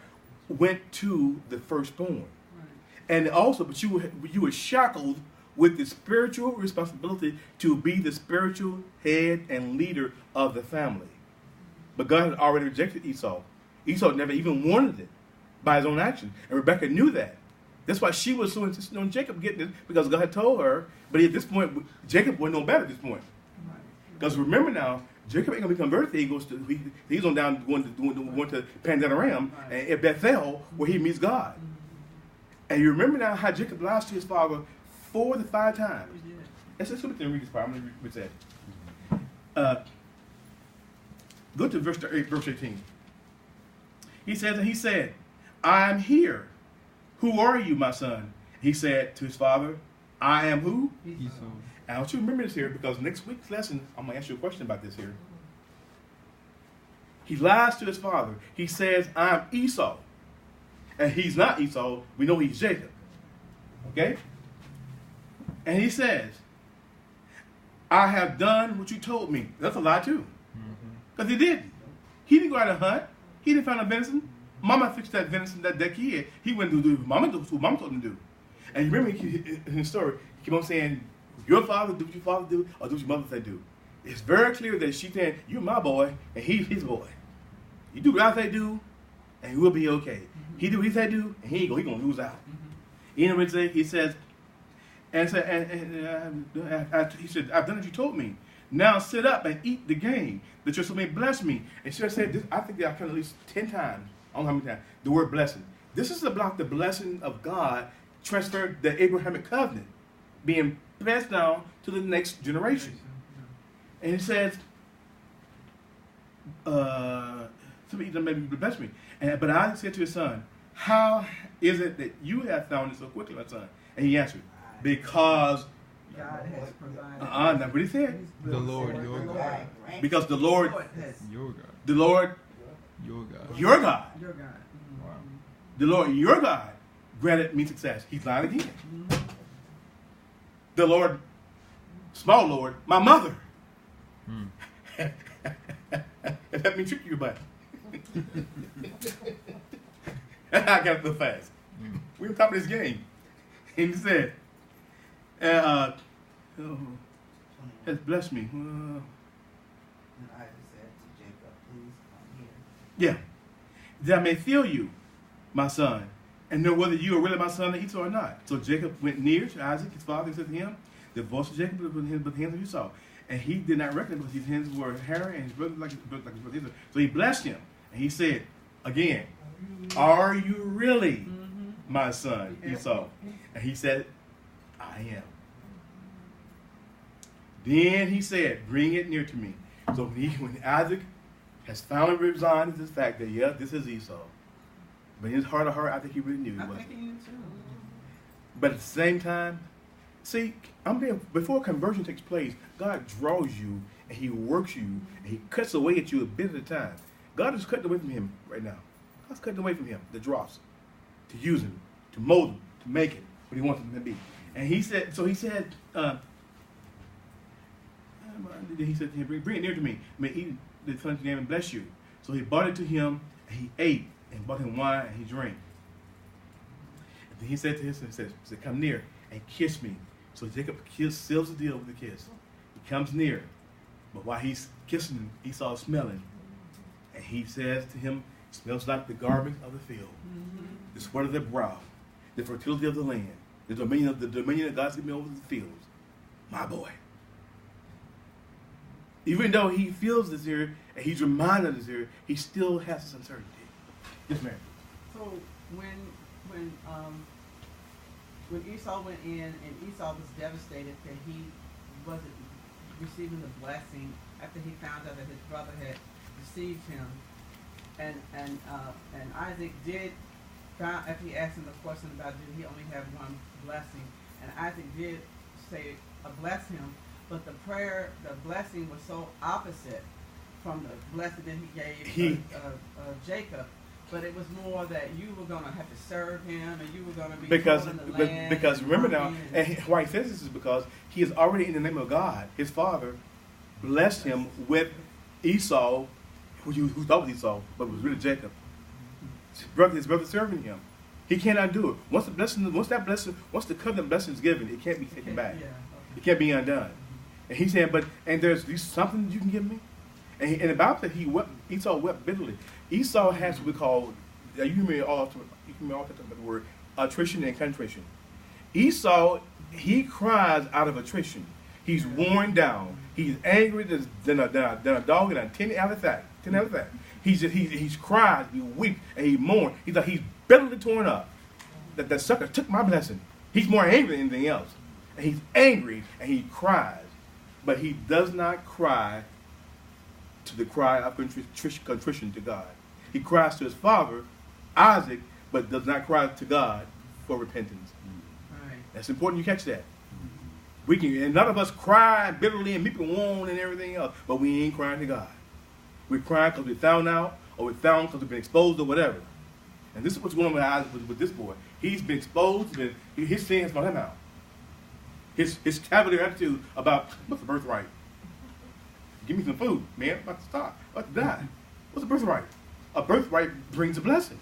Speaker 1: went to the firstborn.
Speaker 4: Right.
Speaker 1: And also, but you were shackled with the spiritual responsibility to be the spiritual head and leader of the family. But God had already rejected Esau. Esau never even wanted it by his own action. And Rebekah knew that. That's why she was so insistent on Jacob getting it, because God had told her. But at this point, Jacob wasn't no better at this point. Because remember now, Jacob ain't going to be converted. He's on down going to Padan-aram and at Bethel, where he meets God. And you remember now how Jacob lies to his father 4 to 5 times. Let's just read this part. I'm going to read that. Go to verse 18. He said, I am here. Who are you, my son? He said to his father, I am who?
Speaker 2: Esau.
Speaker 1: I want you to remember this here, because next week's lesson, I'm going to ask you a question about this here. He lies to his father. He says, I'm Esau. And he's not Esau. We know he's Jacob. Okay? And he says, I have done what you told me. That's a lie too. Because he didn't. He didn't go out and hunt. He didn't find a venison. Mama fixed that venison that kid. He went to do what Mama told him to do. And you remember in the story, he kept on saying, your father do what your father do, or do what your mother say do. It's very clear that she's saying, you're my boy, and he's his boy. You do what I say do, and we'll be okay. He do what he say do, and he gonna lose out. You know what he said? He says, he said, I've done what you told me. Now sit up and eat the game that your son may bless me. And she said this, I think that I've done at least 10 times. I don't know how many times. The word blessing. This is about the blessing of God transferred the Abrahamic covenant being passed down to the next generation. And it says, somebody maybe bless me. But Isaac said to his son, how is it that you have found it so quickly, my son? And he answered, because
Speaker 4: God has provided.
Speaker 1: That's what he said.
Speaker 2: The Lord, your God.
Speaker 1: Because the Lord,
Speaker 2: Your God.
Speaker 1: the Lord,
Speaker 2: Your God.
Speaker 1: your God,
Speaker 4: Your God.
Speaker 2: Wow.
Speaker 1: the Lord, your God, granted me success. He's lying again. The Lord, small Lord, my mother. Let me trick you about it. I got it so fast. We're on top of this game. And he said, has blessed me.
Speaker 3: And Isaac said to Jacob, please come here.
Speaker 1: Yeah. That I may feel you, my son, and know whether you are really my son Esau or not. So Jacob went near to Isaac, his father, and said to him, the voice of Jacob was with the hands of Esau. And he did not reckon because his hands were hairy and his brother like his brother Esau. So he blessed him. And he said, again, are you really my son Esau? And he said, I am. Then he said, bring it near to me. So when Isaac has finally resigned to the fact that, yeah, this is Esau. But in his heart of heart, I think he really knew he wasn't.
Speaker 4: I think he knew too.
Speaker 1: But at the same time, see, before conversion takes place, God draws you and he works you and he cuts away at you a bit at a time. God is cutting away from him right now. God's cutting away from him, the dross, to use him, to mold him, to make it what he wants him to be. And he said, to him, bring it near to me. May eat the son's name and bless you. So he brought it to him and he ate and brought him wine and he drank. And then he said to his son, he said, come near and kiss me. So Jacob seals the deal with the kiss. He comes near, but while he's kissing him, Esau is smelling. And he says to him, smells like the garment of the field, the sweat of the brow, the fertility of the land, the dominion of God's given me over the fields. My boy. Even though he feels this here, and he's reminded of this here, he still has this uncertainty. Yes, ma'am.
Speaker 4: So when Esau went in and Esau was devastated that he wasn't receiving the blessing after he found out that his brother had deceived him, and Isaac did after he asked him the question about did he only have one blessing, and Isaac did say bless him, but the blessing was so opposite from the blessing that he gave Jacob. But it was more that you were going to have to serve him, and you were going to be in the land.
Speaker 1: Because remember now, and why he says this is because he is already in the name of God. His father blessed him with Esau, who thought was Esau, but was really Jacob. His brother serving him. He cannot do it. Once the covenant blessing is given, it can't be taken back. Yeah, okay. It can't be undone. And he's saying, and there's something you can give me. And the Bible said Esau wept bitterly. Esau has what we call, you may all talk about the word attrition and contrition. Esau, he cries out of attrition. He's worn down. He's angry than a dog in a 10-hour fat. He's cried, he weeps, and he mourns. He's bitterly torn up. That sucker took my blessing. He's more angry than anything else. And he's angry and he cries. But he does not cry to the cry of contrition to God. He cries to his father, Isaac, but does not cry to God for repentance. Right. That's important you catch that. And none of us cry bitterly and people moan and everything else, but we ain't crying to God. We're crying because we found out, or we found because we've been exposed or whatever. And this is what's going on with this boy. He's been exposed, his sin has brought him out. His cavalier attitude about, what's the birthright? Give me some food, man. I'm about to starve. I'm about to die. What's a birthright? A birthright brings a blessing.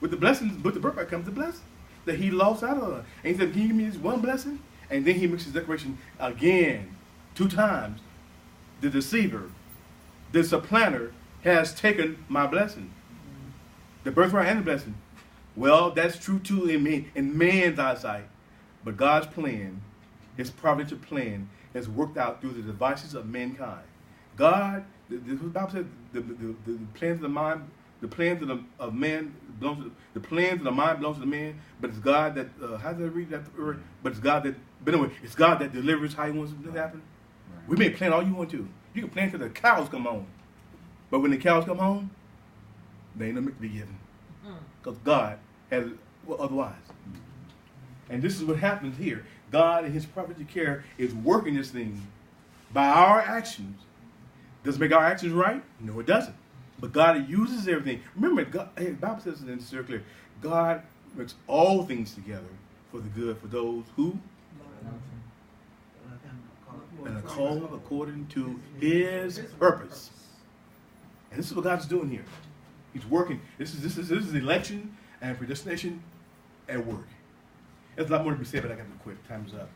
Speaker 1: With the birthright comes the blessing that he lost out of. And he said, can you give me this one blessing? And then he makes his declaration again, 2 times. The deceiver, the supplanter, has taken my blessing. The birthright and the blessing. Well, that's true too in man's eyesight. But God's plan, his providential plan, has worked out through the devices of mankind. God, the Bible says, the plans of the mind, the plans of man belongs to the plans of the mind belongs to the man, but it's God that how does I read that word? But it's God that. But anyway, it's God that delivers how He wants it to happen. Right. We may plan all you want to. You can plan till the cows come home, but when the cows come home, they ain't no milk to be given, because God has otherwise. And this is what happens here. God in His providential care is working this thing by our actions. Does it make our actions right? No, it doesn't. But God uses everything. Remember, God, the Bible says in the clear, God makes all things together for the good for those who and are called according to His purpose. And this is what God's doing here. He's working. This is election and predestination at work. There's a lot more to be said, but I got to quit. Time's up.